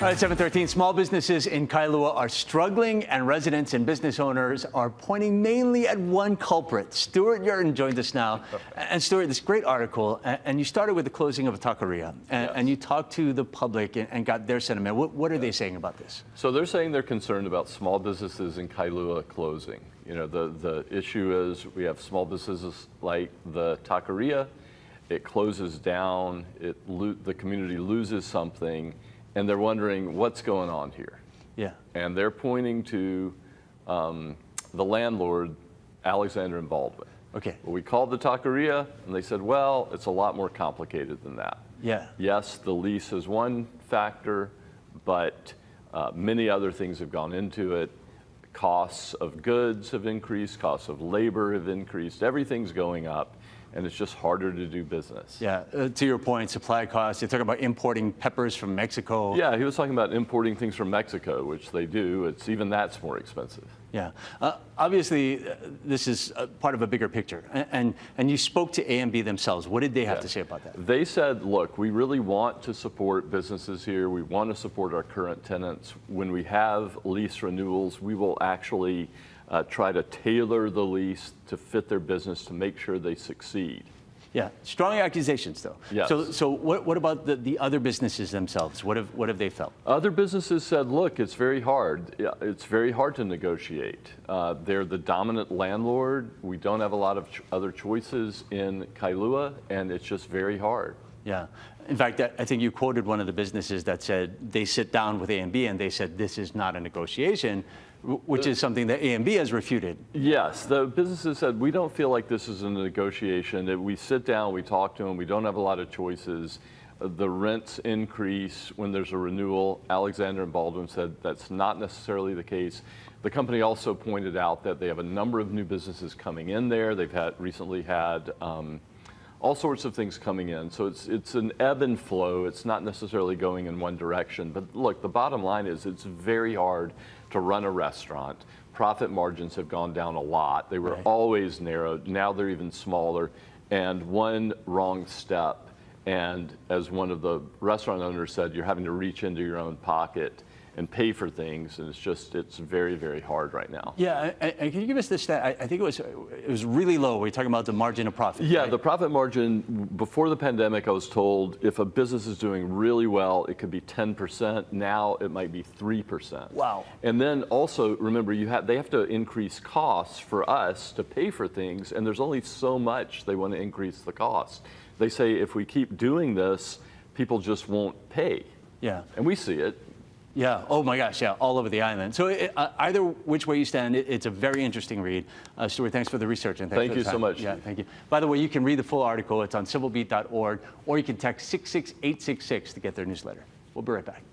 All right, 7:13. Small businesses in Kailua are struggling, and residents and business owners are pointing mainly at one culprit. Stewart Yerton joins us now. And Stewart, this great article, and you started with the closing of a taqueria, and you talked to the public and got their sentiment. What are they saying about this? So they're saying they're concerned about small businesses in Kailua closing. You know, the issue is we have small businesses like the taqueria. It closes down, the community loses something, and they're wondering what's going on here. Yeah. And they're pointing to the landlord, Alexander Baldwin. Okay. Well, we called the taqueria, and they said, well, it's a lot more complicated than that. Yeah. Yes, the lease is one factor, but many other things have gone into it. Costs of goods have increased, costs of labor have increased, everything's going up. And it's just harder to do business. Yeah, to your point, supply costs. You're talking about importing peppers from Mexico. Yeah, he was talking about importing things from Mexico, which they do. Even that's more expensive. Yeah, obviously, this is part of a bigger picture. And you spoke to A&B themselves. What did they have to say about that? They said, look, we really want to support businesses here. We want to support our current tenants. When we have lease renewals, we will actually try to tailor the lease to fit their business to make sure they succeed. Yeah, strong accusations, though. Yes. So what about the other businesses themselves? What have they felt? Other businesses said, look, it's very hard. It's very hard to negotiate. They're the dominant landlord. We don't have a lot of other choices in Kailua, and it's just very hard. Yeah. In fact, I think you quoted one of the businesses that said they sit down with A&B and they said this is not a negotiation, which is something that A&B has refuted. Yes, the businesses said we don't feel like this is a negotiation. We sit down, we talk to them, we don't have a lot of choices. The rents increase when there's a renewal. Alexander and Baldwin said that's not necessarily the case. The company also pointed out that they have a number of new businesses coming in there. They've recently had all sorts of things coming in. So it's an ebb and flow. It's not necessarily going in one direction. But look, the bottom line is it's very hard to run a restaurant. Profit margins have gone down a lot. They were always narrowed. Now they're even smaller. And one wrong step, and as one of the restaurant owners said, you're having to reach into your own pocket and pay for things, and it's very, very hard right now. Yeah, and can you give us the stat? I think it was really low. We're talking about the margin of profit. Yeah, right? The profit margin, before the pandemic, I was told if a business is doing really well, it could be 10%. Now it might be 3%. Wow. And then also, remember, they have to increase costs for us to pay for things, and there's only so much they want to increase the cost. They say if we keep doing this, people just won't pay. Yeah. And we see it. Yeah. Oh my gosh. Yeah. All over the island. So either which way you stand, it's a very interesting read. Stewart, thanks for the research and thank you so much. Yeah. Thank you. By the way, you can read the full article. It's on civilbeat.org, or you can text 66866 to get their newsletter. We'll be right back.